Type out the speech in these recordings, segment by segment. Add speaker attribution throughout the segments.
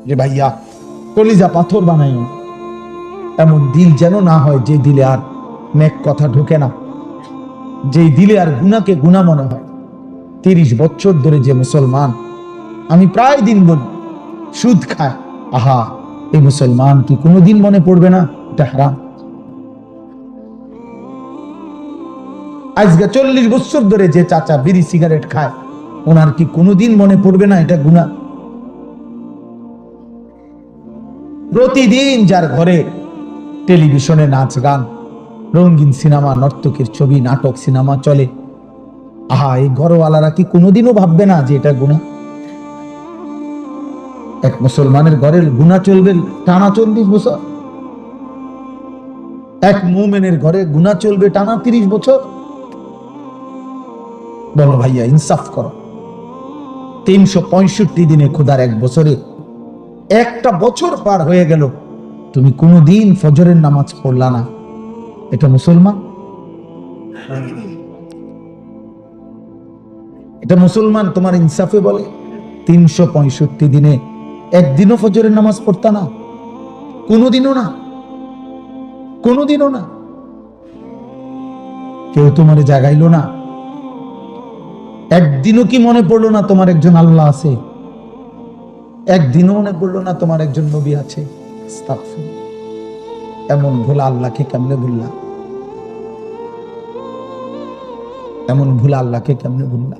Speaker 1: যে ভাইয়া কলিজা পাথর বানাইও, এমন দিল যেন না হয় যে দিলে আর নেক কথা ঢোকে না, যেই দিলে আর গুনাহকে গুনাহ মনে হয়। 30 বছর ধরে যে মুসলমান, আমি প্রায় দিন বলি, সুদ খায়, আহা এই মুসলমান কি কোনোদিন মনে পড়বে না এটা হারাম? আজকে 40 বছর ধরে যে চাচা বিড়ি সিগারেট খায়, ওনার কি কোনোদিন মনে পড়বে না এটা গুনাহ? প্রতিদিন যার ঘরে টেলিভিশনে নাচ গান, রঙিন সিনেমা, নর্তকীর ছবি, নাটক, সিনেমা চলে, আহা এই ঘরওয়ালারা কি কোনোদিনও ভাববে না যে এটা গুনাহ? এক মুসলমানের ঘরে গুনাহ চলবে টানা 40 বছর, এক মুমিনের ঘরে গুনাহ চলবে টানা 30 বছর। বলো ভাইয়া, ইনসাফ করো। 365 দিনে, খোদার এক বছরে একটা বছর পার হয়ে গেল, তুমি কোনোদিন ফজরের নামাজ পড়লা না, এটা মুসলমান? এটা মুসলমান তোমার ইনসাফে বলে? 365 দিনে একদিনও ফজরের নামাজ পড়তা না? কোনোদিনও না, কোনোদিনও না। কেউ তোমার জাগাইলো না? একদিনও কি মনে পড়লো না তোমার একজন আল্লাহ আছে? একদিনও মনে পড়লো না তোমার একজন নবী আছে? আস্তাগফিরুল্লাহ। এমন ভোলা আল্লাহকে কেমনে ভুললা? এমন ভোলা আল্লাহকে কেমনে ভুললা?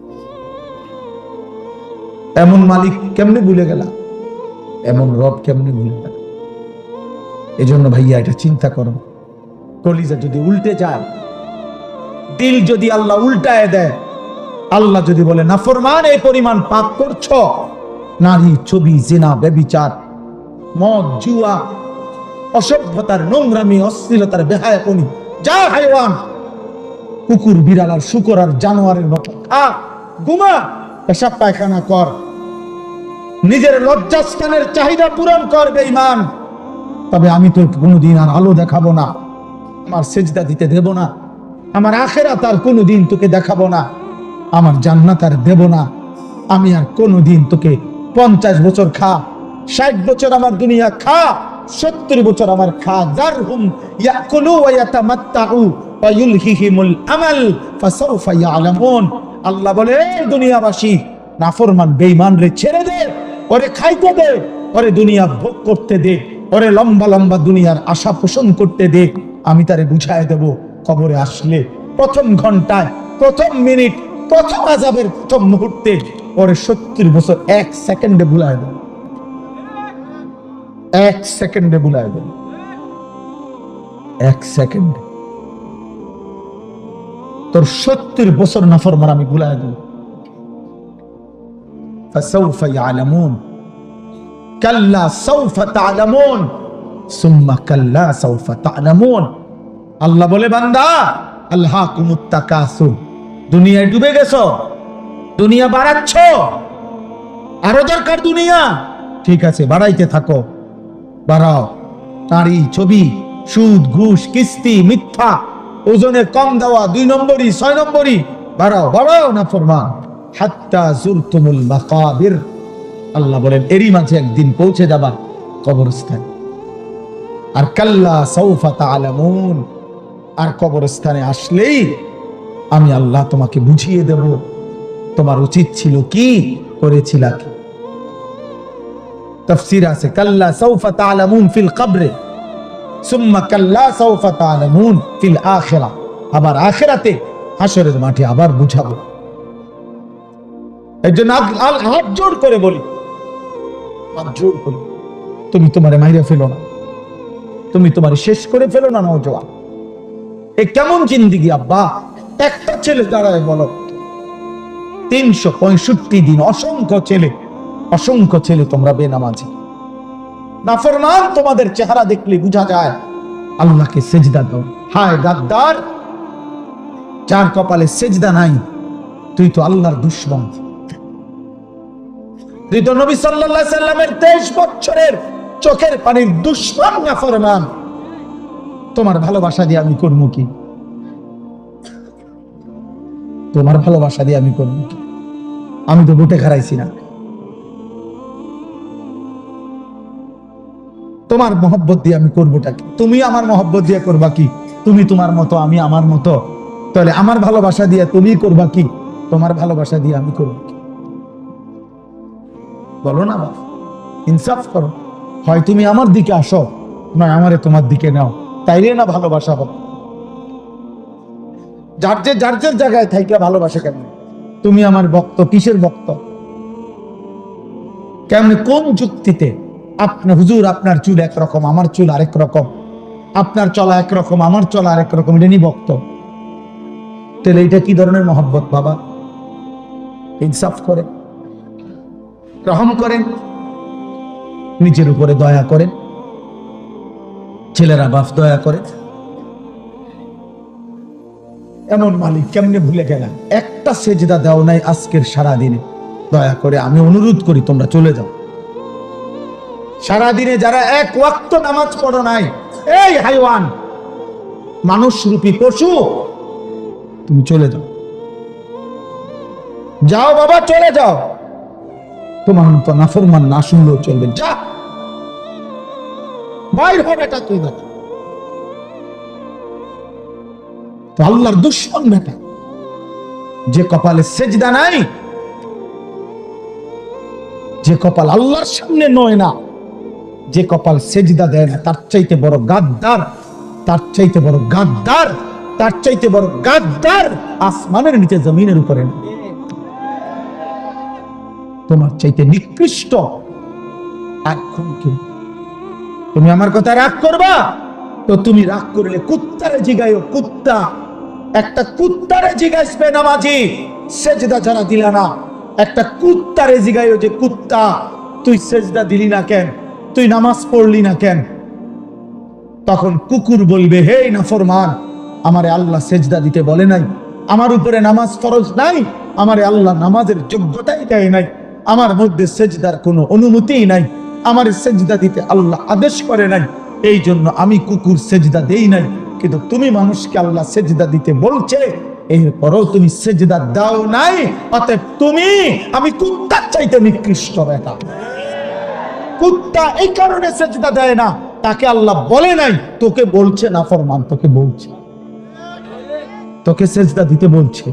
Speaker 1: এমন মালিক কেমনে ভুলে গেলা? এমন রব কেমনে ভুলে গেলা? এই জন্য ভাইয়া এটা চিন্তা করো, কলিজা যদি উল্টে যায়, দিল যদি আল্লাহ উল্টায় দেয়, আল্লাহ যদি বলে নাফরমান এই পরিমাণ পাপ করছো, নারী, ছবি, জিনা, ব্যভিচার, মদ, জুয়া, অসভ্যতার নোংরামি, অশ্লীলতার বেহায়াপনি, যা হাইওয়ান, কুকুর, বিড়াল আর শুকর আর জানোয়ারের মতো খা, ঘুমা, পেশাব পায়খানা কর, নিজের লজ্জাস্থানের চাহিদা পূরণ কর বেঈমান, তবে আমি তো কোনোদিন আর আলো দেখাবো না, আমার সেজদা দিতে দেব না, আমার আখিরাত আর কোনোদিন তোকে দেখাবো না, আমার জান্নাত আর দেব না, আমি আর কোনোদিন তোকে 50 বছর খা, 60 বছর আমার দুনিয়া খা, 70 বছর আমার খা, যারহুম ইয়াকুলু ওয়া ইয়াতামাত্তাউ ওয়া ইউলহিহিমুল আমাল ফাসাউফা ইয়ালামুন। আল্লাহ বলে, এই দুনিয়াবাসী, নাফরমান বেঈমান রে ছেড়ে দে, ওরে খাইতে দে, ওরে দুনিয়া ভোগ করতে দে, ওরে লম্বা লম্বা দুনিয়ার আশা পোষণ করতে দে, আমি তারে বুঝায় দেব কবরে আসলে প্রথম ঘন্টায়, প্রথম মিনিট, প্রথম আযাবের প্রথম মুহূর্তে ওরে 70 বছর 1 সেকেন্ডে ভুলায় দেব, 1 সেকেন্ডে ভুলায় দেব, 1 সেকেন্ড তোর 70 বছর নাফরমান আমি ভুলায় দেব। ফাসাউফা ইয়ালামুন কাল্লা সাউফা তা'লামুন সুম্মা কাল্লা সাউফা তা'লামুন। আল্লাহ বলে, বান্দা আলহাকুমুত তাকাসুর, দুনিয়ায় ডুবে গেছো, দুনিয়া বাড়াচ্ছ, আরো দরকার দুনিয়া, ঠিক আছে বাড়াইতে থাকো, বাড়াও, নারী, ছবি, সুদ, ঘুষ, কিস্তি, মিথ্যা, ওজনে কম দেওয়া, 2 নম্বরই, 6 নম্বরই, বাড়াও বাড়াও না ফরমান, হাত্তা জুরতুমুল মাকাবির। আল্লাহ বলেন, এরই মাঝে একদিন পৌঁছে যাবা কবরস্থান। আর কাল্লা সাউফা তা'লামুন, আর কবরস্থানে আসলেই আমি আল্লাহ তোমাকে বুঝিয়ে দেব তোমার উচিত ছিল কি, করেছিলা কি। তাফসীর আছে, কাল্লা সাউফা তা'লামুন ফিল কবরে সুম্মা কাল্লা সাউফা তা'লামুন ফিল আখিরাহ, আবার আখিরাতে হাসরের মাঠে আবার বুঝাবো। একজন হাত জোড় করে বলি, হাত জোড় করি, তুমি তোমারে মাইরা ফেলো না, তুমি তোমারে শেষ করে ফেলো না নওজোয়ান। এ কেমন জিন্দেগি আব্বা? একটা ছেলে দাঁড়ায় বলো, 365 দিন অসংখ্য ছেলে তোমরা বেনামাজি, নাফরমান, তোমাদের চেহারা দেখলে বোঝা যায় আল্লাহকে সেজদা দাও। হায় গাদ্দার, যার কপালে সেজদা নাই, তুই তো আল্লাহর দুশমন, তুই তো নবী সাল্লাল্লাহু আলাইহি সাল্লামের 23 বছরের চোখের পানির দুশমন নাফরমান। তোমার ভালোবাসা দিয়ে আমি করব কি? তোমার ভালোবাসা দিয়ে আমি করব কি? আমি তো বুটে খারাইছি না। তোমার মহব্বত দিয়ে আমি করবোটা কি? তুমি আমার মহব্বত দিয়ে করবা কি? তুমি তোমার মতো, আমি আমার মতো। তাহলে আমার ভালোবাসা দিয়ে তুমি করবা কি? তোমার ভালোবাসা দিয়ে আমি করবো কি? বলো না বাবা, ইনসাফ করো। হয় তুমি আমার দিকে আসো, নয় আমারে তোমার দিকে নাও, তাইলে না ভালোবাসা হবে। যার যে জায়গায় থাইকা ভালোবাসা কেমন? তুমি আমার ভক্ত, কিসের ভক্ত? কেমনে, কোন যুক্তিতে? আপনার হুজুর, আপনার চুল একরকম, আমার চুল আরেক রকম, আপনার চলা একরকম, আমার চলা আরেক রকম, এটা নি ভক্ত? তাহলে এটা কি ধরনের মহব্বত বাবা? ইনসাফ করে, রহম করেন, নিজের উপরে দয়া করেন। ছেলেরা বাপ দয়া করে। এমন মালিক কেমনে ভুলে গেলাম? একটা সেজদা দাও নাই আজকের সারা দিনে। দয়া করে আমি অনুরোধ করি তোমরা চলে যাও। সারাদিনে যারা এক ওয়াক্ত নামাজ পড়ো নাই, এই হাইওয়ান, মানুষ রূপী পশু, তুমি চলে যাও। যাও বাবা, চলে যাও। তোমার মতো নাফরমান না শুনলেও চলবে। যা, বাইর হবে এটা। তুই বেটা তো আল্লাহর দুশ্মন বেটা। যে কপালে সেজদা নাই, যে কপাল আল্লাহর সামনে নয় না, যে কপাল সেজদা দেয় না, তার চাইতে বড় গাদ্দার, তার চাইতে বড় গাদ্দার, তার চাইতে বড় গাদ্দার আসমানের নিচে জমিনের উপরে না। তোমার চাইতে নিকৃষ্ট আর কোন কেউ। তুমি আমার কথা রাগ করবা তো তুমি রাগ করলে কুত্তারে জিগাইও। কুত্তা, একটা কুত্তারে জিগাইবে নামাজি, সেজদা যারা দিলা না, একটা কুত্তারে জিগাইও যে কুত্তা তুই সেজদা দিলি না কেন, তুই নামাজ পড়লি না কেন? তখন কুকুর বলবে, হে নাফরমান, আমারে আল্লাহ সেজদা দিতে বলে নাই, আমার উপরে নামাজ ফরজ নাই, আমারে আল্লাহ নামাজের যোগ্যতাই দেয় নাই, আমার মধ্যে সেজদার কোনো অনুমতিই নাই, আমার সেজদা দিতে আল্লাহ আদেশ করে নাই, এই জন্য আমি কুকুর সেজদা দেই নাই। কিন্তু তুমি মানুষকে আল্লাহ সেজদা দিতে বলছে, এরপরও তুমি সেজদা দাও নাই, অতএব তুমি, আমি কুত্তার চাইতে নিকৃষ্ট বেটা। কুত্তা এই কারণে সেজদা দেয় না, তাকে আল্লাহ বলে নাই, তোকে বলছে নাফরমান, তোকে বলছে, তোকে সেজদা দিতে বলছে।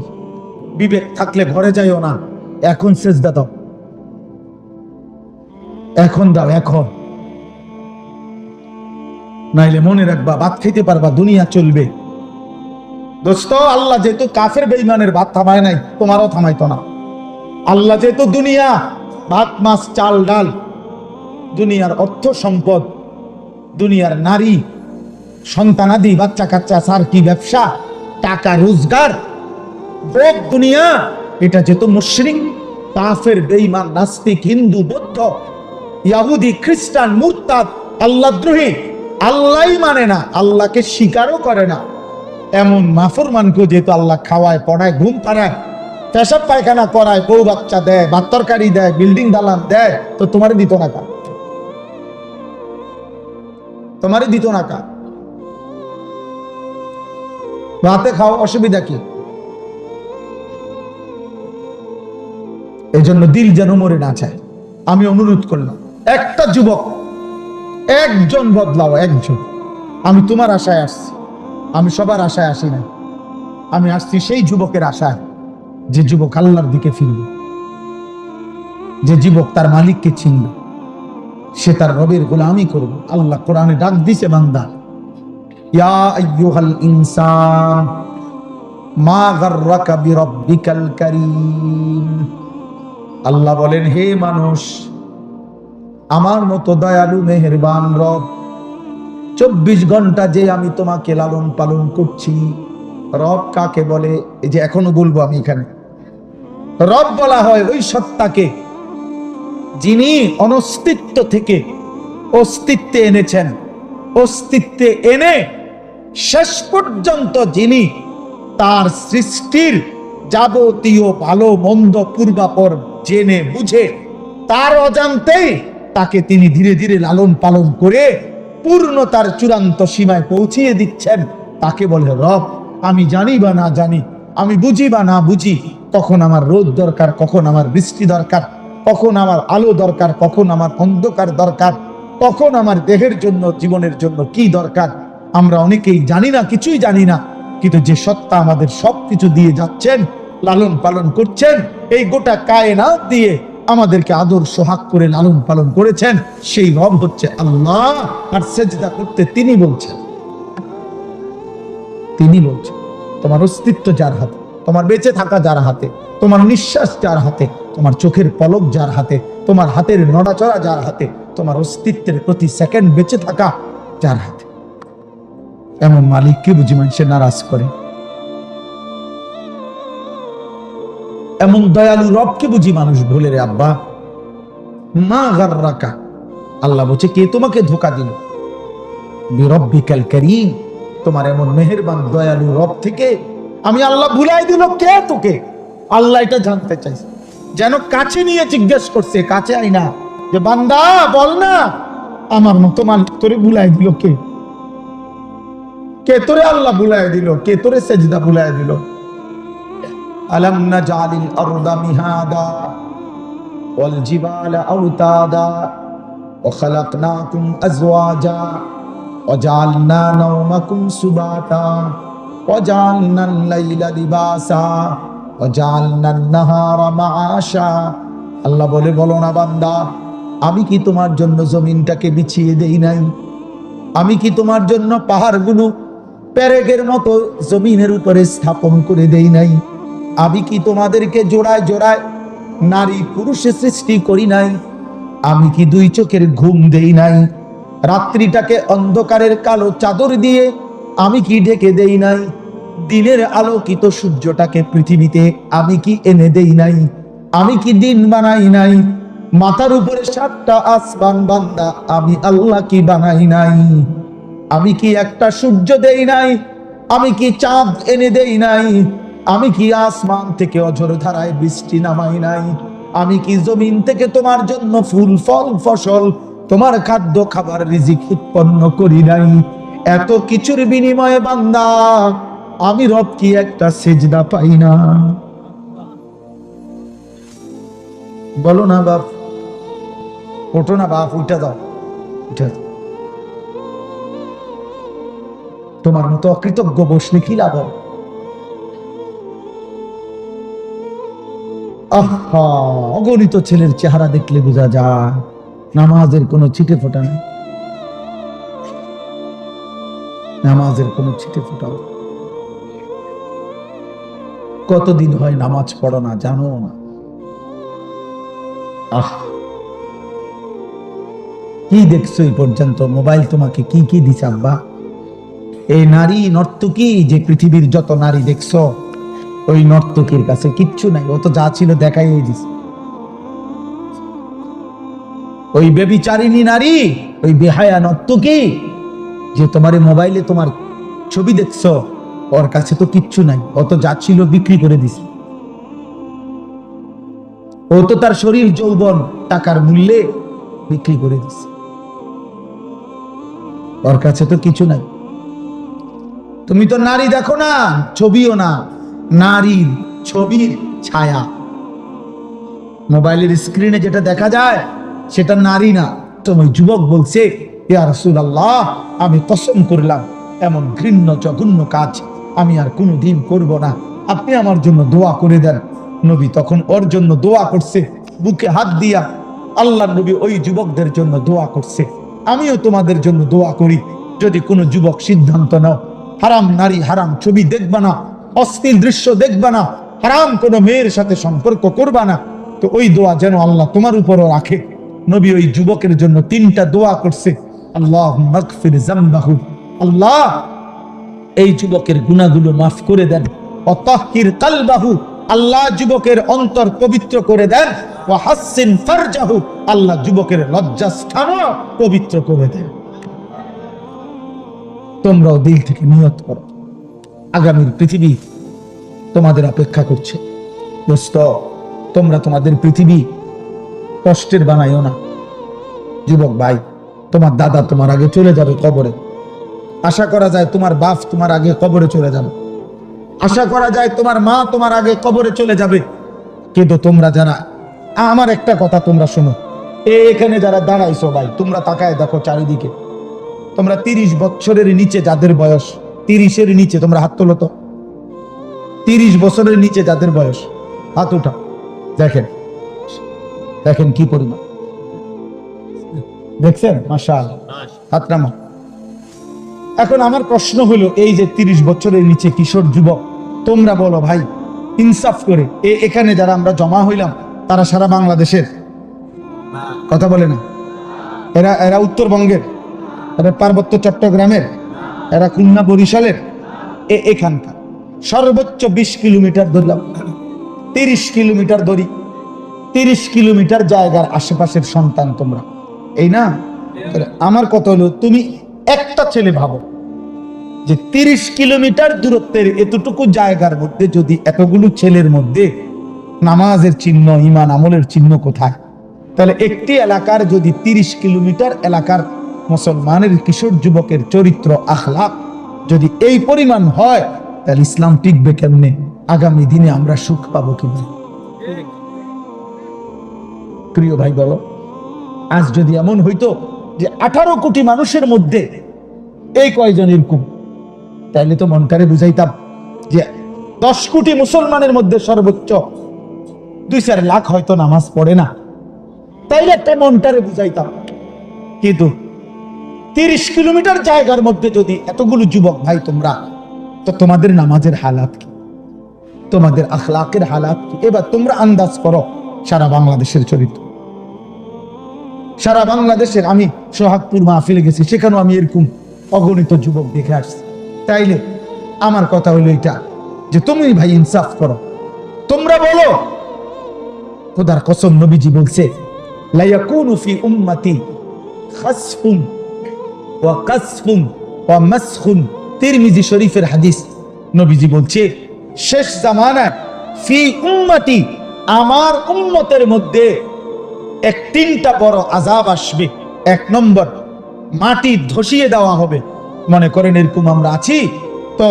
Speaker 1: বিবেক থাকলে ঘরে যাইও না, এখন সেজদা দাও, এখন দাও, এখন। নাইলে মনে রাখবা, ভাত খেতে পারবা, দুনিয়া চলবে। দোস্ত, আল্লাহ যেহেতু কাফের বেঈমানের ভাত থামায় নাই, তোমারও থামাইতো না। আল্লাহ যেহেতু দুনিয়া, ভাত মাছ চাল ডাল, দুনিয়ার অর্থ সম্পদ, দুনিয়ার নারী সন্তানাদি, বাচ্চা কাচ্চা, সার কি ব্যবসা, টাকা রোজগার, ভোগ দুনিয়া, এটা যেহেতু মুশরিক, কাফের, বেঈমান, নাস্তিক, হিন্দু, বৌদ্ধ, ইহুদি, খ্রিস্টান, মুরতাদ, আল্লাহদ্রোহী, আল্লাহই মানে না, আল্লাহকে স্বীকারও করে না, এমন নাফরমানকে যেহেতু আল্লাহ খাওয়ায়, পড়ায়, ঘুম পাড়ায়, পেশাব পায়খানা করায়, বউ বাচ্চা দেয়, ভাত তরকারি দেয়, বিল্ডিং দালান দেয়, তো তোমারই দিত না কার? তোমারই দিত না কার? রাতে খাও, অসুবিধা কি? এই জন্য দিল যেন মরে না চায়। আমি অনুরোধ করলাম, একটা যুবক, একজন বদলাও, একজন। আমি তোমার আশায় আসছি, আমি সবার আশায় আসি না, আমি আসছি সেই যুবকের আশায়, যে যুবক আল্লাহর দিকে ফিরবে, যে যুবক তার মালিককে চিনবে, সে তার রবের গোলামি করবে। আল্লাহ কোরআনে ডাক দিছে, বান্দা, ইয়া আইয়ুহাল ইনসান মা গাররাকা বিরাব্বিকাল কারীম। আল্লাহ বলেন, হে মানুষ, আমার মতো দয়ালু মেহেরবান রব, 24 ঘন্টা যে আমি তোমাকে লালন পালন করছি। রব কাকে বলে? এই যে এখনো বলবো আমি এখানে, রব বলা হয় ওই সত্তাকে যিনি অনস্তিত্ব থেকে অস্তিত্বে এনেছেন, অস্তিত্বে এনে শেষ পর্যন্ত যিনি তার সৃষ্টির যাবতীয় ভালো মন্দ পূর্বাপর জেনে বুঝে, তার অজান্তেই তাকে তিনি ধীরে ধীরে লালন পালন করে পূর্ণতার চূড়ান্ত সীমায় পৌঁছিয়ে দিচ্ছেন, তাকে বলে রব। আমি জানি বা না জানি, আমি বুঝি বা না বুঝি, কখন আমার রোদ দরকার, কখন আমার বৃষ্টি দরকার, কখন আমার আলো দরকার, কখন আমার অন্ধকার দরকার, তখন আমার দেহের জন্য, জীবনের জন্য কি দরকার আমরা অনেকেই জানি না, কিছুই জানি না। কিন্তু যে সত্তা আমাদের সবকিছু দিয়ে যাচ্ছেন, লালন পালন করছেন, এই গোটা কায়নাত দিয়ে আমাদেরকে আদর সোহাগ করে লালন পালন করেছেন, সেই রব হচ্ছে আল্লাহ। আর সেজদা করতে তিনি বলছেন, তিনি বলছেন। তোমার অস্তিত্ব যার হাতে, তোমার বেঁচে থাকা যার হাতে, তোমার নিঃশ্বাস যার হাতে, তোমার চোখের পলক যার হাতে, তোমার হাতের নড়াচড়া যার হাতে, তোমার অস্তিত্বের প্রতি সেকেন্ড বেঁচে থাকা যার হাতে, এমন মালিককে বুঝি মানুষে নারাজ করে? এমন দয়ালু রবকে বুঝি মানুষ ভুলে রে আব্বা? মা গাররাকা, আল্লাহ বলছে কে তোমাকে ধোঁকা দিল? বিরব্বিকাল কারীম, তোমার এমন মেহেরবান দয়ালু রব থেকে আমি আল্লাহ ভুলাই দিল কে তোকে? আল্লাহ এটা জানতে চাইছে, যেন কাছে নিয়ে জিজ্ঞেস করছে, কাছে আই না, যে বান্দা বল না আমার মতো মালিক তোরে ভুলাই দিল কে? কে তোরে আল্লাহ ভুলাই দিল? কে তোরে সেজদা ভুলাই দিল? আলাম নাজালিল আরদা মিহাদা ওয়াল জিবালা আওতাদা ওয়া খালাকনাকুম আজওয়াজা ওয়া জাআলনা নাওমাকুম সুবাতা ওয়া জাআলনাল লাইলা লিবাসা ওয়া জাআলনান নাহারা মাআশা। আল্লাহ বলে, বলো না বান্দা, আমি কি তোমার জন্য জমিনটাকে বিছিয়ে দেই নাই? আমি কি তোমার জন্য পাহাড়গুলো পেরেকের মতো জমিনের উপরে স্থাপন করে দেই নাই? আমি কি তোমাদেরকে জোড়ায় জোড়ায় নারী পুরুষে সৃষ্টি করি নাই? আমি কি দুই চোখের ঘুম দেই নাই? রাত্রিটাকে অন্ধকারের কালো চাদর দিয়ে আমি কি ঢেকে দেই নাই? দিনের আলোকিত সূর্যটাকে পৃথিবীতে আমি কি এনে দেই নাই? আমি কি দিন বানাই নাই? মাথার উপরে 7টা আসমান বান্দা আমি আল্লাহ কি বানাই নাই? আমি কি একটা সূর্য দেই নাই? আমি কি চাঁদ এনে দেই নাই? আমি কি আসমান থেকে অঝোর ধারায় বৃষ্টি নামাই নাই? আমি কি জমিন থেকে তোমার জন্য ফুল ফল ফসল, তোমার খাদ্য খাবার রিজিক উৎপন্ন করি নাই? এত কিছুর বিনিময়ে বান্দা আমি রব কি একটা সেজদা পাই না? বলো না বাপ, ওঠো না বাপ, উঠে দাও, উঠে দাও। তোমার মতো অকৃতজ্ঞ বসলে কি লাভ হবে? আহা, অগণিত ছেলের চেহারা দেখলে বোঝা যায় নামাজের কোনো ছিটে ফোটা নেই, নামাজের কোনো ছিটে ফোটা। কতদিন হয় নামাজ পড়ো না, জানো না? আহ, কি দেখছো এই পর্যন্ত? মোবাইল তোমাকে কি কি দিছে আব্বা? এই নারী নর্তকী, যে পৃথিবীর যত নারী দেখছো, ওই নর্তকীর কাছে কিচ্ছু নাই, ও তো যা ছিল দেখাই দিছে। ওই বেবিচারিণী নারী, ওই বেহায়া নর্তকী যে তোমার মোবাইলে তোমার ছবি দেখছো, ওর কাছে তো কিচ্ছু নাই, ও তো যা ছিল বিক্রি করে দিছে। ও তো তার শরীর যৌবন টাকার মূল্যে বিক্রি করে দিছে, ওর কাছে তো কিছু নাই। তুমি তো নারী দেখো না, ছবিও না, নারীর ছবির ছায়া। মোবাইলের স্ক্রিনে যেটা দেখা যায় সেটা নারী না। তুমি যুবক বলছে, ইয়া রাসূলুল্লাহ, আমি কসম করলাম এমন ঘৃণ্য জঘন্য কাজ আমি আর কোনোদিন করব না, আপনি আমার জন্য দোয়া করে দেন। নবী তখন ওর জন্য দোয়া করছে, বুকে হাত দিয়া আল্লাহর নবী ওই যুবকদের জন্য দোয়া করছে। আমিও তোমাদের জন্য দোয়া করি, যদি কোনো যুবক সিদ্ধান্ত নাও হারাম নারী, হারাম ছবি দেখবা না, অশ্লীল দৃশ্য দেখবা না, হারাম কোনো মেয়ের সাথে সম্পর্ক করবা না, তো ওই দোয়া যেন আল্লাহ তোমার উপরও রাখে। নবী ওই যুবকের জন্য 3টা দোয়া করছে। আল্লাহুম্মা মাগফির যামবাহু, আল্লাহ এই যুবকের গুনাহগুলো মাফ করে দেন। ওয়া তাহহির কালবাহু, আল্লাহ যুবকের অন্তর পবিত্র করে দেন। ওয়া হাসসিন ফারজাহু, আল্লাহ যুবকের লজ্জাস্থানও পবিত্র করে দেন। তোমরাও দিল থেকে নিয়ত করো, আগামীর পৃথিবী তোমাদের অপেক্ষা করছে। দোস্ত, তোমরা তোমাদের পৃথিবী কষ্টের বানাইও না। যুবক ভাই, তোমার দাদা তোমার আগে চলে যাবে কবরে, আশা করা যায় তোমার বাপ তোমার আগে কবরে চলে যাবে, আশা করা যায় তোমার মা তোমার আগে কবরে চলে যাবে। কিন্তু তোমরা জানা, আমার একটা কথা তোমরা শোনো, এখানে যারা দাঁড়াইছো ভাই, তোমরা তাকায় দেখো চারিদিকে, তোমরা 30 বছরের নিচে যাদের বয়স, 30-এর নিচে, তোমরা হাত তোলো তো। 30 বছরের নিচে যাদের বয়স, হাত উঠা। দেখেন দেখেন কি পরিমাণ, দেখছেন? মাশাআল্লাহ, হাত নামা। এখন আমার প্রশ্ন হলো, এই যে 30 বছরের নিচে কিশোর যুবক, তোমরা বলো ভাই ইনসাফ করে, এখানে যারা আমরা জমা হইলাম তারা সারা বাংলাদেশের? কথা বলে না। এরা উত্তরবঙ্গের, এরা পার্বত্য চট্টগ্রামের, এরা খুলনা বরিশালের, এখানকার সর্বোচ্চ 20 কিলোমিটার ধরলাম, 30 কিলোমিটার ধরি, 30 কিলোমিটার জায়গার আশেপাশের সন্তান তোমরা, এই না? আমার কথা হলো, তুমি একটা ছেলে ভাবো যে 30 কিলোমিটার দূরত্বের এতটুকু জায়গার মধ্যে যদি এতগুলো ছেলের মধ্যে নামাজের চিহ্ন, ঈমান আমলের চিহ্ন কোথায়? তাহলে একটি এলাকার যদি 30 কিলোমিটার এলাকার মুসলমানের কিশোর যুবকের চরিত্র আখলাক যদি এই পরিমাণ হয়, তাহলে ইসলাম টিকবে কেমনে? আগামী দিনে আমরা সুখ পাবো কিভাবে? প্রিয় ভাই বলো, আজ যদি এমন হইতো যে 18 কোটি মানুষের মধ্যে এই কয়জন এরকম, তাইলে তো মনটারে বুঝাইতাম যে 10 কোটি মুসলমানের মধ্যে সর্বোচ্চ 2-4 লাখ হয়তো নামাজ পড়ে না, তাইলে একটা মনটারে বুঝাইতাম। কিন্তু 30 কিলোমিটার জায়গার মধ্যে যদি এতগুলো যুবক ভাই তোমরা, তো তোমাদের নামাজের হালাত কি, তোমাদের আখলাকের হালাত কি? এবার তোমরা আন্দাজ করো সারা বাংলাদেশের চরিত্র। সারা বাংলাদেশের, আমি সোহাগপুর মাহফিলে গেছি, সেখানেও আমি এরকম অগণিত যুবক দেখে আসছি। তাইলে আমার কথা হলো এটা যে তুমি ভাই ইনসাফ করো, তোমরা বলো। খোদার কসম, নবীজি বলছে লা ইয়াকুনু ফি উম্মতি খাসফুন ওয়া কাসফুন ওয়া মাসখুন, তিরমিজি শরীফের হাদিস। নবীজি বলছে শেষ জামানায় ফি উম্মতি, আমার উম্মতের মধ্যে 3টা বড় আযাব আসবে। 1 নম্বর, মাটি ধসিয়ে দেওয়া হবে। মনে করেন এরকম আমরা আছি, তো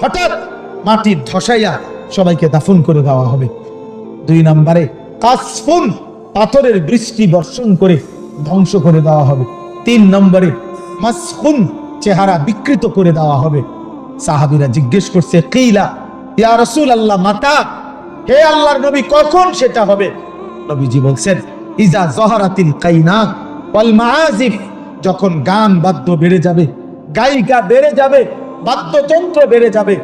Speaker 1: হঠাৎ মাটি ধসাইয়া সবাইকে দাফন করে দেওয়া হবে। 2 নম্বরে কাসফুন, পাথরের বৃষ্টি বর্ষণ করে ধ্বংস করে দেওয়া হবে। 3 নম্বরে মাসখুন, চেহারা বিকৃত করে দেওয়া হবে। সাহাবীরা জিজ্ঞেস করছে, কিলা ইয়া রাসূলুল্লাহ মাতা, হে আল্লাহর নবী কখন সেটা হবে? নবীজি বলছেন ইজা যহারাতিল কাইনাত ওয়াল মাআজিফ, যখন গান বাদ্য বেড়ে যাবে, গায়িকা বেড়ে যাবে, বাদ্যযন্ত্র বেড়ে যাবে,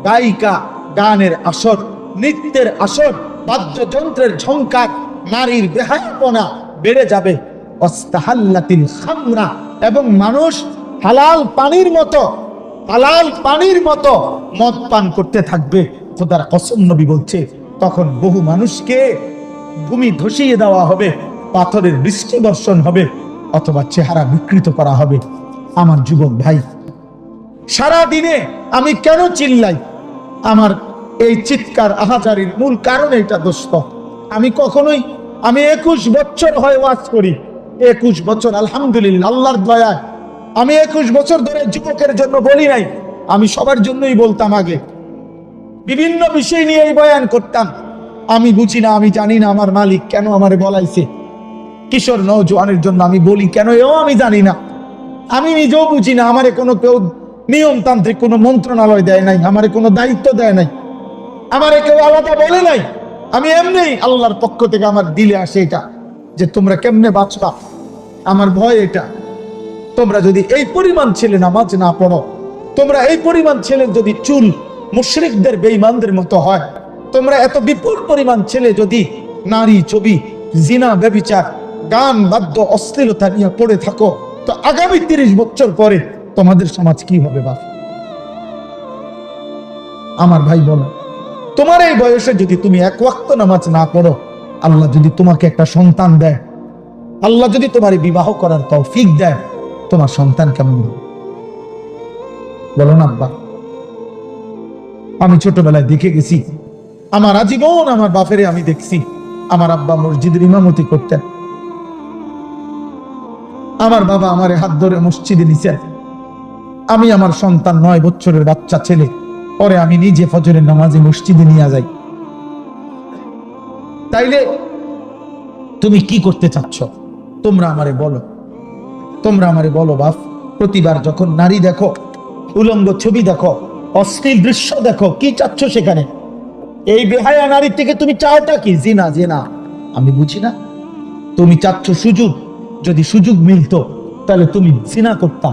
Speaker 1: গায়িকা, গানের আসর, নৃত্যের আসর, বাদ্যযন্ত্রের ঝংকার, নারীর বেহায়াপনা বেড়ে যাবে। ওয়াস্তাহাল্লাতিল খামরা, এবং মানুষ হালাল পানির মতো মদ পান করতে থাকবে। খোদার কসম, নবী বলছে তখন বহু মানুষকে ভূমি ধসিয়ে দেওয়া হবে, পাথরের বৃষ্টি বর্ষণ হবে, অথবা চেহারা বিকৃত করা হবে। আমার যুবক ভাই, সারা দিনে আমি কেন চিল্লাই? আমার এই চিৎকার আহাজারির মূল কারণ এটা দোস্ত। আমি 21 বছর হয় ওয়াজ করি, 21 বছর আলহামদুলিল্লাহ, আল্লাহর দয়ায় আমি 21 বছর ধরে যুবকের জন্য বলি নাই, আমি সবার জন্যই বলতাম। আগে বিভিন্ন বিষয় নিয়ে এই বয়ান করতাম। আমি বুঝি না, আমি জানি না আমার মালিক কেন আমারে বলাইছে। কিশোর নওজোয়ানের জন্য আমি বলি কেন, এও আমি জানি না। আমি নিজেও বুঝি না, আমারে কোনো কেউ নিয়মতান্ত্রিক কোনো মন্ত্রণালয় দেয় নাই, আমারে কোনো দায়িত্ব দেয় নাই, আমারে কেউ আলাদা বলে নাই। আমি এমনি আল্লাহর পক্ষ থেকে আমার দিলে আসে এটা যে তোমরা কেমনে বাঁচবা। আমার ভয় এটা, তোমরা যদি এই পরিমাণ ছেলে নামাজ না পড়ো, তোমরা এই পরিমাণ ছেলে যদি চুল মুশরিকদের বেঈমানদের মতো হয়, তোমরা এত বিপুল পরিমাণ ছেলে যদি নারী, ছবি, জিনা, ব্যভিচার, গান বাদ্য, অশ্লীলতা নিয়ে পড়ে থাকো, তো আগামী 30 বছর পরে তোমাদের সমাজ কি হবে বাপ? আমার ভাই বলো, তোমার এই বয়সে যদি তুমি 1 ওয়াক্ত নামাজ না পড়ো, আল্লাহ যদি তোমাকে একটা সন্তান দেয়, আল্লাহ যদি তোমার বিবাহ করার তৌফিক দেয়, তোমার সন্তান কেমন হবে বলো না আব্বা? আমি ছোটবেলায় দেখে গেছি, আমার আজীবন আমার বাপেরে আমি দেখছি। আমার আব্বা মসজিদের ইমামতি করতেন, আমার বাবা আমারে হাত ধরে মসজিদে নিছেন। আমি আমার সন্তান 9 বছরের বাচ্চা ছেলে, পরে আমি নিজে ফজরের নামাজে মসজিদে নিয়ে যাই। তাইলে তুমি কি করতে চাচ্ছ? তোমরা আমারে বলো, তোমরা আমারে বলো বাপ, প্রতিবার যখন নারী দেখো, উলঙ্গ ছবি দেখো, অশ্লীল দৃশ্য দেখো, কি চাচ্ছ সেখানে? এই বেহায়া নারী থেকে তুমি চাওটা কি? জিনা। জিনা আমি বুঝি না। তুমি চাচ্ছ সুযোগ, যদি সুযোগ মিলতো তাহলে তুমি জিনা করতা,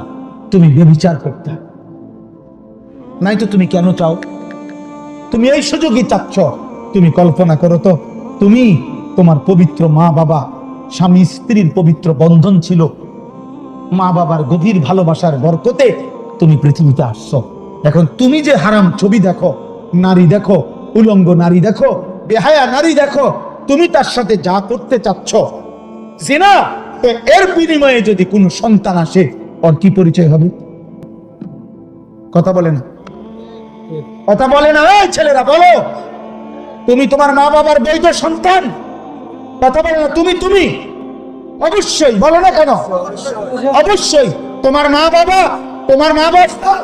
Speaker 1: তুমি ব্যভিচার করতা। নাই তো তুমি কেন চাও? তুমি এই সুযোগই চাচ্ছ। তুমি কল্পনা করো তো, তুমি, তোমার পবিত্র মা বাবা, স্বামী স্ত্রীর পবিত্র বন্ধন ছিল, মা বাবার গভীর ভালোবাসার বরকতে তুমি পৃথিবীতে আসছো। এখন তুমি যে হারাম ছবি দেখো, নারী দেখো, উলঙ্গ নারী দেখো, বেহায়া নারী দেখো, তুমি তার সাথে যা করতে চাচ্ছ জিনা, তো এর বিনিময়ে যদি কোনো সন্তান আসে, ওর কি পরিচয় হবে? কথা বলে না, কথা বলে না। এই ছেলেরা বলো, তুমি তোমার মা বাবার বৈধ সন্তান? কথা বলে না। তুমি অবশ্যই বলো না কেন? অবশ্যই তোমার মা বাবা, তোমার মা বাবা,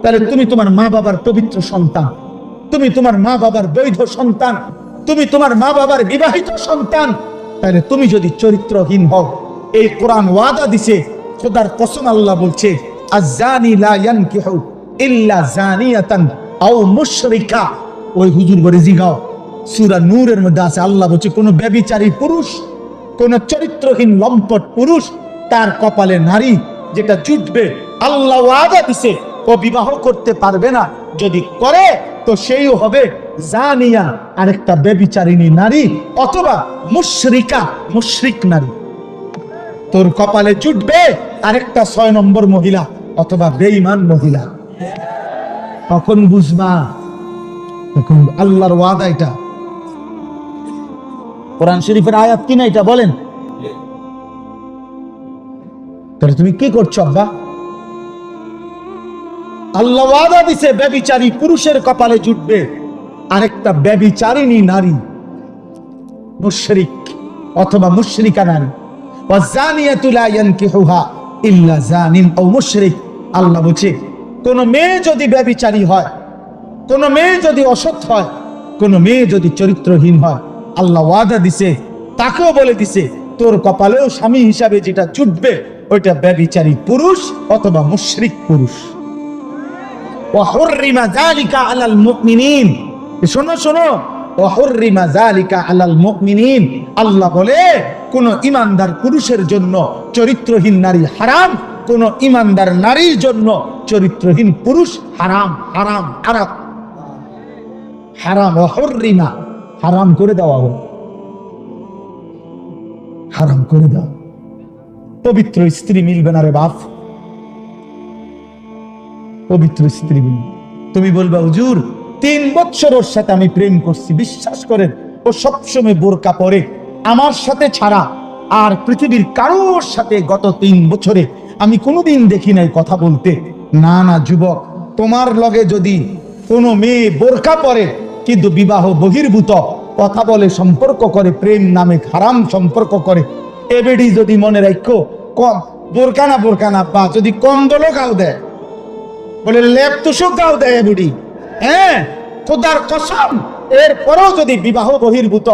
Speaker 1: তাহলে তুমি তোমার মা বাবার পবিত্র সন্তান, তুমি তোমার মা বাবার বৈধ সন্তান, তুমি তোমার মা বাবার বিবাহিত সন্তান। তাহলে তুমি যদি চরিত্রহীন হও, এই কোরআন ওয়াদা দিছে, খোদার কসম আল্লাহ বলছে, আয-যানি লা ইয়ানকিহু ইল্লা যানিয়াতান আও মুশরিকা। ওই হুজুর করে জিগাও, সূরা নূরের মধ্যে আছে, আল্লাহ বলছে কোন ব্যভিচারী পুরুষ, কোন চরিত্রহীন লম্পট পুরুষ, তার কপালে নারী যেটা জুটবে, আল্লাহ ওয়াদা দিছে ও বিবাহ করতে পারবে না। যদি করে তো সেইও হবে জানিয়া, আরেকটা ব্যভিচারিণী নারী, অথবা মুশরিকা, মুশরিক নারী। তোর কপালে জুটবে আরেকটা 6 নম্বর মহিলা, অথবা বেঈমান মহিলা। তখন বুঝবা, তখন আল্লাহর ওয়াদা এটা। কোরআন শরীফের আয়াত কিনা এটা বলেন? তাহলে তুমি কি করছো আব্বা? আল্লাহ ওয়াদা দিছে ব্যভিচারী পুরুষের কপালে জুটবে আরেকটা ব্যভিচারিণী নারী, মুশরিক অথবা মুশরিকা নারী। ওয়াজানিয়াতু লা ইয়ানকিহুহা ইল্লা জানিন আও মুশরিক। আল্লাহ বলছে কোন মেয়ে যদি ব্যভিচারী হয়, কোন মেয়ে যদি অসৎ হয়, কোন মেয়ে যদি চরিত্রহীন হয়, আল্লাহ ওয়াদা দিছে, তাকেও বলে দিছে তোর কপালেও স্বামী হিসাবে যেটা জুটবে ওইটা ব্যভিচারী পুরুষ অথবা মুশরিক পুরুষ। ওয়াহুররিমা যালিকা আলাল মুমিনিন। শোনো শোনো, ওয়াহুররিমা যালিকা আলাল মুমিনিন। আল্লাহ বলে কোন ইমানদার পুরুষের জন্য চরিত্রহীন নারী হারাম, কোন ইমানদার নারীর জন্য চরিত্রহীন পুরুষ হারাম। হারাম হারাম হারাম, ওয়াহুররিমা, হারাম করে দেওয়া হলো, হারাম করে দাও। পবিত্র স্ত্রী মিলবে না রে বাপ, পবিত্র স্ত্রী মিলবে। তুমি বলবা হুজুর 3 বছর ওর সাথে আমি প্রেম করছি, বিশ্বাস করেন ও সবসময় বোরকা পরে, আমার সাথে ছাড়া আর পৃথিবীর কারোর সাথে গত 3 বছরে আমি কোনোদিন দেখি নাই কথা বলতে। না না যুবক, তোমার লগে যদি কোনো মেয়ে বোরকা পরে কিন্তু বিবাহ বহির্ভূত কথা বলে, সম্পর্ক করে, প্রেম নামে হারাম সম্পর্ক করে, এবেডি যদি মনে রাখো, কম বোরকা না বা যদি কম্বলও গাও দেয়, বলে লেপ তুষক গাও দেয় এবেডি, হ্যাঁ খোদার কসম, এরপরেও যদি বিবাহ বহির্ভূত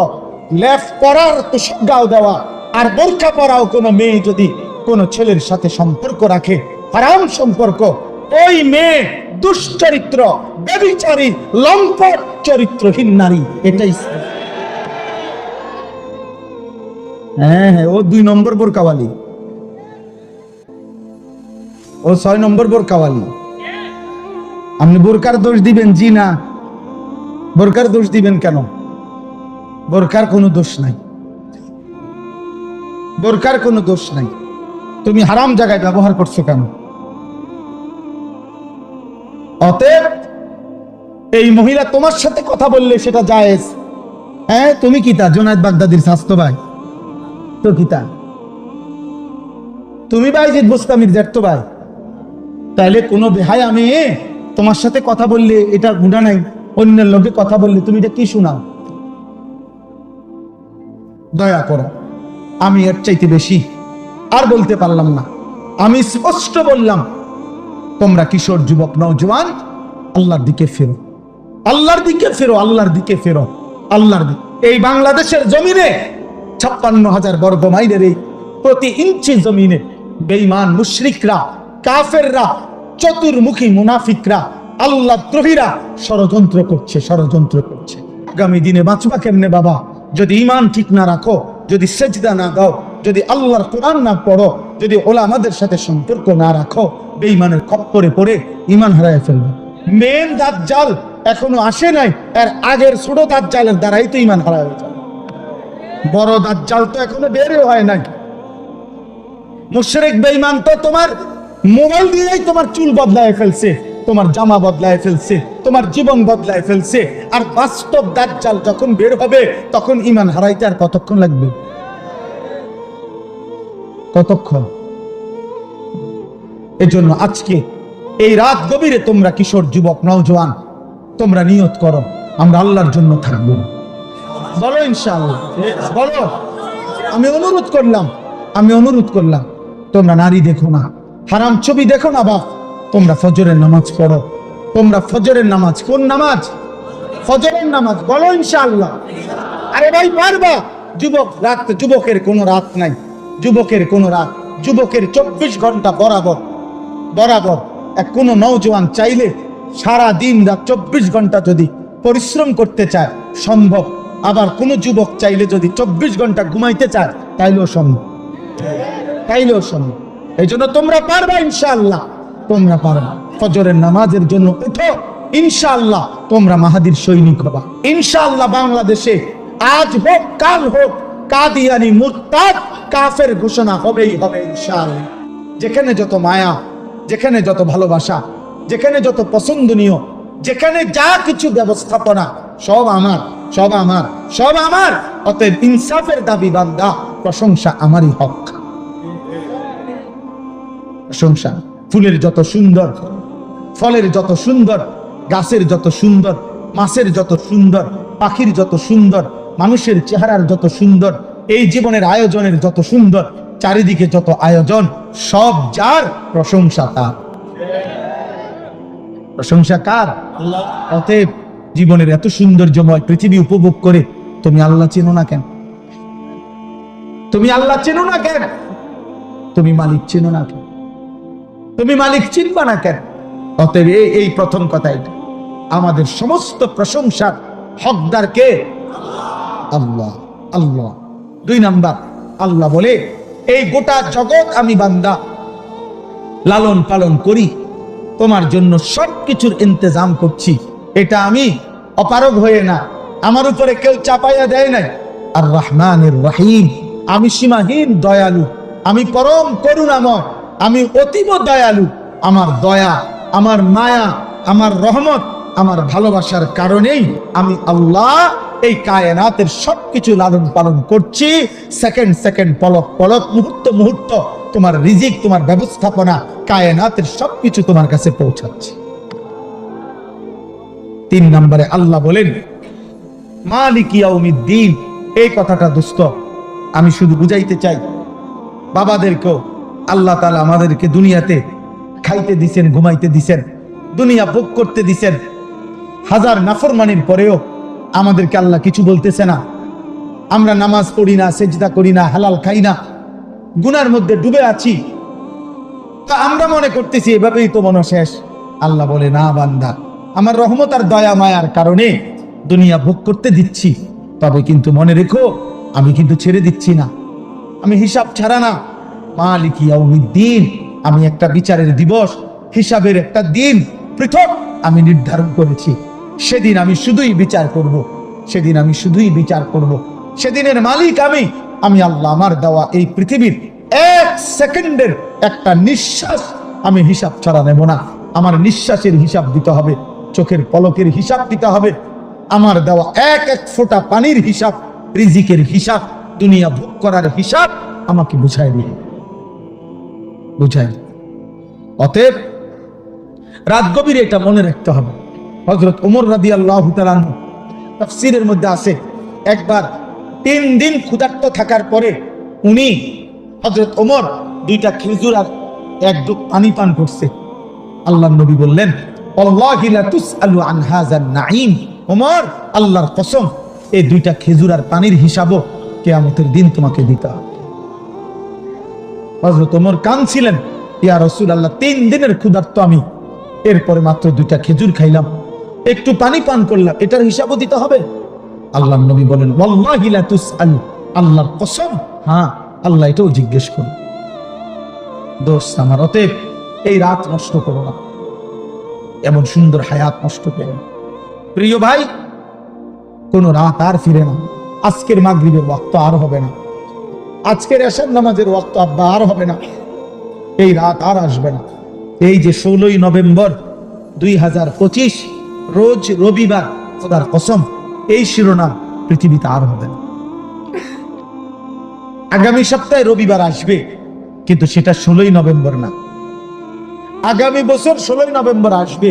Speaker 1: লেপ পরার তুষক গাও দেওয়া আর বোরকা পরাও কোনো মেয়ে যদি কোনো ছেলের সাথে সম্পর্ক রাখে, হারাম সম্পর্ক, ওই মেয়ে দুশ্চরিত্র, ব্যভিচারী, লম্পট, চরিত্রহীন নারী। এটাই হ্যাঁ হ্যাঁ, ও 2 নম্বর বোরকাওয়ালি, ও 6 নম্বর বোরকাওয়ালি। আপনি বোরকার দোষ দিবেন? জি না, বোরকার দোষ দিবেন কেন? বোরকার কোনো দোষ নাই, বোরকার কোনো দোষ নাই। তুমি হারাম জায়গায় ব্যবহার করছো কেন? অতএব এই মহিলা তোমার সাথে কথা বললে সেটা জায়েজ। হ্যাঁ, তুমি কি তা জুনায়েদ বাগদাদির স্বাস্থ্য ভাই তো কি তা? তুমি বাইজিদ বুস্তামির জ্যাঠতো ভাই। তাহলে কোনো বেহায়া মেয়ে তোমার সাথে কথা বললে এটা গুনাহ নাই, অন্যের লোকে কথা বললে তুমি এটা কি শোনাও? দয়া করো, আমি এর চাইতে বেশি আর বলতে পারলাম না। আমি স্পষ্ট বললাম, তোমরা কিশোর যুবক নওজোয়ান আল্লাহর দিকে ফেরো, আল্লাহর দিকে ফেরো, আল্লাহর দিকে ফেরো, আল্লাহর দিকে। এই বাংলাদেশের জমিনে 56,000 বর্গ মাইলের এই প্রতি ইঞ্চি জমিনে বেঈমান মুশরিকরা, কাফেররা, চতুর্মুখী মুনাফিকরা, আল্লাহ দ্রোহীরা ষড়যন্ত্র করছে। আগামী দিনে বাঁচবা কেমনে বাবা? যদি ঈমান ঠিক না রাখো, যদি সেজদা না দাও, যদি আল্লাহর কোরআন না পড়ো, যদি ওলামাদের সাথে সম্পর্ক না রাখো, বেঈমানের খপ্পরে পড়ে ঈমান হারায় ফেলবে। মেন দাজ্জাল এখনো আসে নাই, এর আগের ছোট দাজ্জালের দ্বারাই তো ঈমান হারায় যাবে। বড় দাজ্জাল তো এখনো বেরই হয় নাই। মুশরিক বেঈমান তো তোমার মোবাইল দিয়েই তোমার চুল বদলায় ফেলছে, তোমার জামা বদলায় ফেলছে, তোমার জীবন বদলায় ফেলছে। আর বাস্তব দাজ্জাল যখন বের হবে তখন ঈমান হারাইতে আর কতক্ষণ লাগবে? কতক্ষণ? এজন্য আজকে এই রাত গভীরে তোমরা কিশোর, যুবক, নওজোয়ান, তোমরা নিয়ত করো আমরা আল্লাহর জন্য থাকবো। বলো ইনশাআল্লাহ, বলো। আমি অনুরোধ করলাম তোমরা নারী দেখো না, হারাম ছবি দেখো না বাপ, তোমরা ফজরের নামাজ পড়ো। তোমরা ফজরের নামাজ, কোন নামাজ? ফজরের নামাজ। বলো ইনশাআল্লাহ। আরে ভাই পারবা? যুবক রাত, যুবকের কোনো রাত নাই, যুবকের কোনো রাত, যুবকের 24 ঘন্টা বরাবর। এক কোনো নওজোয়ান চাইলে সারা দিন রাত 24 ঘন্টা যদি পরিশ্রম করতে চায় সম্ভব। আবার কোন যুবক চাইলে যদি 24 ঘন্টা ঘুমাইতে চায় তাইলেও সম্ভব। এই জন্য তোমরা পারবা ইনশাআল্লাহ, তোমরা পারবা। ফজরের নামাজের জন্য উঠো ইনশাআল্লাহ, তোমরা মাহাদির সৈনিক হবা ইনশাআল্লাহ। বাংলাদেশে আজ হোক কাল হোক কাদিয়ানি, মুরতাদ, কাফের ঘোষণা হবেই হবে ইনশাআল্লাহ। যেখানে যত মায়া, যেখানে যত ভালোবাসা, যেখানে যত পছন্দনীয়, যেখানে যা কিছু ব্যবস্থাপনা সব আমার। অতএব ইনসাফের দাবি বান্দা, প্রশংসা আমারই হক। প্রশংসা ফুলের যত সুন্দর, ফলের যত সুন্দর, গাছের যত সুন্দর, মাছের যত সুন্দর, পাখির যত সুন্দর, মানুষের চেহারার যত সুন্দর, এই জীবনের আয়োজনের যত সুন্দর, চারিদিকে যত আয়োজন, সব যার, প্রশংসা তার। প্রশংসা কার? অতএব জীবনের এত সৌন্দর্যময় পৃথিবী উপভোগ করে তুমি আল্লাহ চেনো না কেন? তুমি মালিক চেনো না কেন? তুমি মালিক চিনবা না কেন? অতএব এই প্রথম কথা, এটা আমাদের সমস্ত প্রশংসার হকদার কে? আল্লাহ। 2 নাম্বার, আল্লাহ বলে এই গোটা জগৎ আমি বান্দা লালন পালন করি, তোমার জন্য সবকিছুর ইন্তজাম করছি। এটা আমি অপারগ হয়ে না, আমার উপরে কেউ চাপাইয়া দেয় নাই। আর রহমানির রহিম, আমি সীমাহীন দয়ালু, আমি পরম করুণাময়, আমি অতীব দয়ালু। আমার দয়া, আমার মায়া, আমার রহমত, আমার ভালোবাসার কারণেই আমি আল্লাহ এই কায়নাতের সবকিছু লালন পালন করছি। সেকেন্ড পলক, মুহূর্ত তোমার রিজিক, তোমার ব্যবস্থাপনা, কায়নাতের সবকিছু তোমার কাছে পৌঁছাচ্ছে। 3 নম্বরে আল্লাহ বলেন মালিক ইয়াউমিদ্দিন। এই কথাটা দোস্ত আমি শুধু বুঝাইতে চাই বাবাদেরকেও, আল্লাহ তাআলা আমাদেরকে দুনিয়াতে খাইতে দিছেন, ঘুমাইতে দিছেন, দুনিয়া ভোগ করতে দিছেন। হাজার নাফরমানির পরেও আমাদেরকে আল্লাহ কিছু বলতেছে না। আমরা নামাজ পড়ি না, সেজদা করি না, হালাল খাই না, গুনার মধ্যে ডুবে আছি, তা আমরা মনে করতেছি এভাবেই তো মনে শেষ। আল্লাহ বলে না বান্দা, আমার রহমত আর দয়া মায়ার কারণে দুনিয়া ভোগ করতে দিচ্ছি, তবে কিন্তু মনে রেখো আমি কিন্তু ছেড়ে দিচ্ছি না, আমি হিসাব ছাড়া না। মালিক ইয়াউমিদ্দিন, আমি একটা বিচারের দিবস, হিসাবের একটা দিন পৃথক আমি নির্ধারণ করেছি। সেদিন আমি শুধুই বিচার করব, সেদিনের মালিক আমি আল্লাহ। আমার দেওয়া এই পৃথিবীর 1 সেকেন্ডের একটা নিঃশ্বাস আমি হিসাব ছাড়া নেব না। আমার নিঃশ্বাসের হিসাব দিতে হবে, চোখের পলকের হিসাব দিতে হবে, আমার দেওয়া এক ফোঁটা পানির হিসাব, রিজিকের হিসাব, দুনিয়া ভোগ করার হিসাব আমাকে বুঝাই দিন। অতএব রাত গভীরে এটা মনে রাখতে হবে। হযরত ওমর রাদিয়াল্লাহু তাআলা আনহু তাফসীরের মধ্যে আছে, একবার 3 দিন ক্ষুধার্ত থাকার পরে উনি হযরত ওমর 2টা খেজুর আর 1 ডুব পানি পান করছে। আল্লাহর নবী বললেন, আল্লাহি লা তুসআলু আন হাযান নাঈম। ওমর, আল্লাহর কসম, এই 2টা খেজুর আর পানির হিসাবও কিয়ামতের দিন তোমাকে দিতে হবে। হযরত ওমর কাঁদছিলেন, ইয়া রাসূলুল্লাহ 3 দিনের ক্ষুধার্ত আমি, এরপরে মাত্র 2টা খেজুর খাইলাম, একটু পানি পান করলাম, এটার হিসাবও দিতে হবে? আল্লাহর নবী বলেন, ওয়াল্লাহি লা তুসআল, আল্লাহর কসম, হ্যাঁ আল্লাহ এটাও জিজ্ঞেস করবে। দোস্ত আমার, অতএব এই রাত নষ্ট করো না, এমন সুন্দর হায়াত নষ্ট করো না। প্রিয় ভাই, কোন রাত আর ফিরে না। আজকের মাগরিবের ওয়াক্ত আর হবে না, আজকের এশার নামাজের ওয়াক্ত আব্বা আর হবে না, এই রাত আর আসবে না। এই যে 16ই নভেম্বর 2025 রোজ রবিবার, খোদার কসম এই শিরোনাম পৃথিবীতে আর হবে না। আগামী সপ্তাহে রবিবার আসবে, কিন্তু সেটা 16ই নভেম্বর না। আগামী বছর 16ই নভেম্বর আসবে,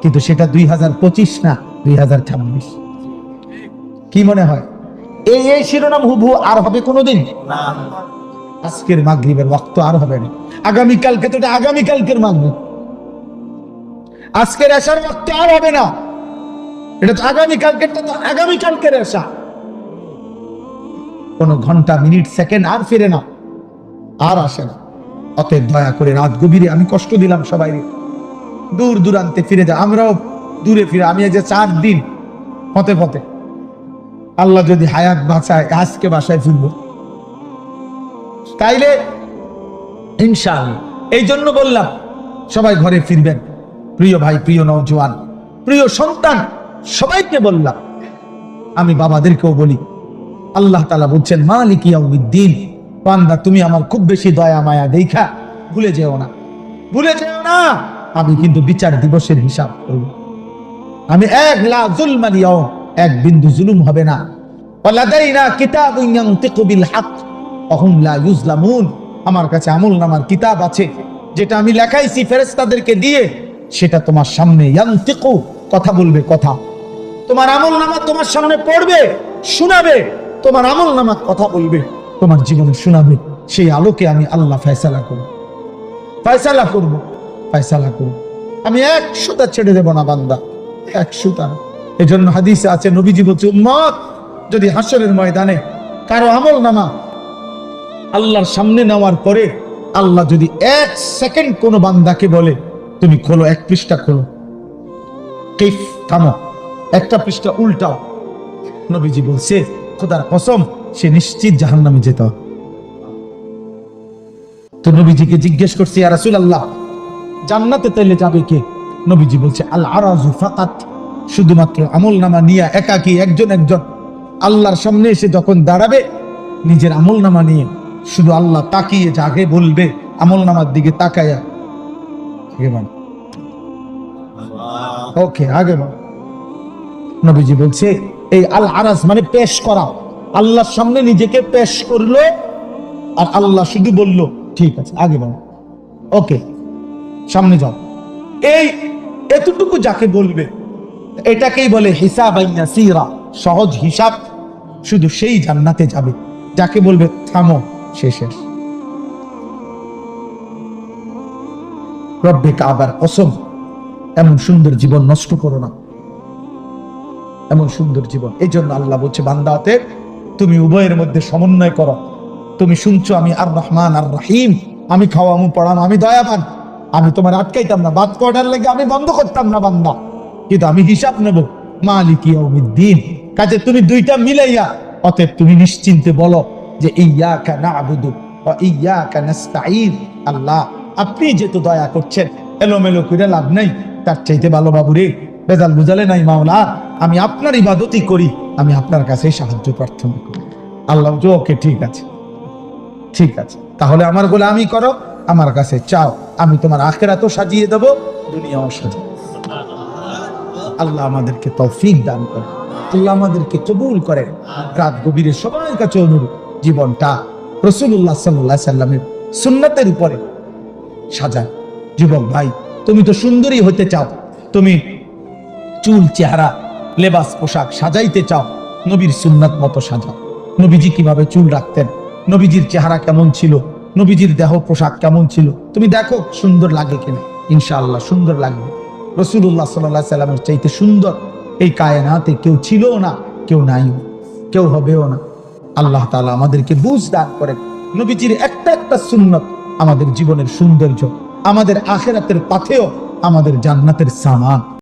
Speaker 1: কিন্তু সেটা 2025 না, 2026। কি মনে হয় এই শিরোনাম হুবহু আর হবে কোনোদিন? না। আজকের মাগরিবের ওয়াক্ত আর হবে না, আগামীকালকে তো এটা আগামীকালকের মাগরিব, আজকের এশার ওয়াক্ত আর হবে না, এটা তো আগামীকালকেরটা তো আগামীকালকের এশা। কোন ঘন্টা মিনিট সেকেন্ড আর ফিরে না, আর আসে না। অতএব দয়া করে রাত গভীরে আমি কষ্ট দিলাম সবাই, দূর দূরান্তে ফিরে যায়, আমরাও দূরে ফিরে। আমি এই যে 4 দিন হতে হতে আল্লাহ যদি হায়াত বাঁচায় আজকে বাসায় ফিরবো, তাইলে ইনশাআল্লাহ। এই জন্য বললাম সবাই ঘরে ফিরবেন। প্রিয় ভাই, প্রিয় নওজোয়ান, প্রিয় সন্তান, সবাইকে বললাম, আমি বাবাদেরকেও বলি, আল্লাহ তাআলা বলছেন মালিক ইয়াউমিদ্দিন, বান্দা তুমি আমার খুব বেশি দয়া মায়া দেখা ভুলে যেও না, ভুলে যেও না, আমি কিন্তু বিচার দিবসের হিসাব করব। আমি লা যুলমান ইয়াউম, এক বিন্দু জুলুম হবে না। ওয়ালাদাইনা কিতাবুন ইয়ানতিকু বিল হক ওয়া হুম লা ইউজলামুন, আমার কাছে আমলনামার কিতাব আছে, যেটা আমি লেখাইছি ফেরেশতাদেরকে দিয়ে, সেটা তোমার সামনে ইয়ানতিকু, কথা বলবে, কথা তোমার আমলনামা তোমার সামনে পড়বে, শোনাবে, তোমার আমলনামা কথা বলবে, তোমার জীবনে শোনাবে। সেই আলোকে আমি আল্লাহ ফয়সালা করব, ফয়সালা করব, ফয়সালা করব। আমি 100টা ছেড়ে দেব না বান্দা, 100টা। এজন্য হাদিসে আছে, নবীজি বলছে, উম্মত যদি হাসরের ময়দানে কারো আমলনামা আল্লাহর সামনে নেওয়ার পরে আল্লাহ যদি 1 সেকেন্ড কোন বান্দাকে বলে তুমি খোলো, 1 পৃষ্ঠা খোলো, কিফ, থামো, 1টা পৃষ্ঠা উল্টাও, নবীজি বলছে খোদার কসম সে নিশ্চিত জাহান্নামে যেত। তো নবীজিকে জিজ্ঞেস করছি, ইয়া রাসূলুল্লাহ জান্নাতে তাইলে যাবে কে? নবীজি বলছে আল আরাজু ফাকাত, শুধুমাত্র আমলনামা নিয়ে একাকী একজন একজন আল্লাহর সামনে এসে যখন দাঁড়াবে, নিজের আমলনামা নিয়ে শুধু আল্লাহ তাকিয়ে যাকে বলবে, আমলনামার দিকে তাকায়া আগে বাড়, ওকে আগে বাড়। নবীজি বলছে এই আল আরাজ মানে পেশ করা, আল্লাহর সামনে নিজেকে পেশ করলো, আর আল্লাহ শুধু বলল ঠিক আছে আগে বাড়ো, ওকে সামনে যাও। এই এতটুকু যাকে বলবে, এটাকেই বলে হিসাবান ইয়াসীরা, সহজ হিসাব, শুধু সেই জান্নাতে যাবে। যাকে বলবে থামো, শেষ। রব্বে কাবার কসম, এমন সুন্দর জীবন নষ্ট করো না, এমন সুন্দর জীবন। এই জন্য আল্লাহ বলছে বান্দাতে তুমি উভয়ের মধ্যে সমন্বয় করো। তুমি শুনছো আমি আর রহমান আর রহিম, আমি খাওয়ামু পড়ানো, আমি দয়াবান, আমি তোমার আটকাইতাম না, বাদ করার লেগে আমি বন্ধ করতাম না বান্দা, কিন্তু আমি হিসাব নেব মালিক ইয়াউমিদ্দিন। কাজে তুমি দুইটা মিলাইয়া, অতএব তুমি নিশ্চিন্তে বলো যে ইয়্যাকা না'বুদু ওয়া ইয়্যাকা নাস্তাঈন। আল্লাহ আপনি যেহেতু দয়া করছেন, এলোমেলো করে লাভ নাই, তার চাইতে ভালো বাবুরে বেজাল বুঝালে নাই মাওলা, আমি আপনার ইবাদতই করি, আমি আপনার কাছে সাহায্য প্রার্থনা করি। আল্লাহ ওকে ঠিক আছে, ঠিক আছে, তাহলে আমার গোলামি করো, আমার কাছে চাও, আমি তোমার আখিরাতও সাজিয়ে দেব, দুনিয়াও সাজিয়ে। আল্লাহ আমাদেরকে তৌফিক দান করে, আল্লাহ আমাদেরকে কবুল করে। রাত গভীরে সবার কাছে অনুরোধ, জীবনটা রাসূলুল্লাহ সাল্লাল্লাহু আলাইহি সাল্লামের সুন্নাতের উপরে সাজায়। যুবক ভাই, তুমি তো সুন্দরী হতে চাও, তুমি চুল চেহারা লেবাস পোশাক সাজাইতে চাও, নবীর সুন্নাত মতো সাজাও। নবীজি কিভাবে চুল রাখতেন, নবীজির চেহারা কেমন ছিল, নবীজির দেহ পোশাক কেমন ছিল, তুমি দেখো সুন্দর লাগে কিনা, ইনশাআল্লাহ সুন্দর লাগবে। রাসূলুল্লাহ সাল্লাল্লাহু আলাইহি সাল্লামের চাইতে সুন্দর এই কায়নাতে কেউ ছিল না, কেউ নাই, কেউ হবেও না। আল্লাহ তাআলা আমাদেরকে বুঝ দান করেন, নবীজির একটা একটা সুন্নত আমাদের জীবনের সৌন্দর্য, আমাদের আখিরাতের পাথেয় আমাদের জান্নাতের সামান।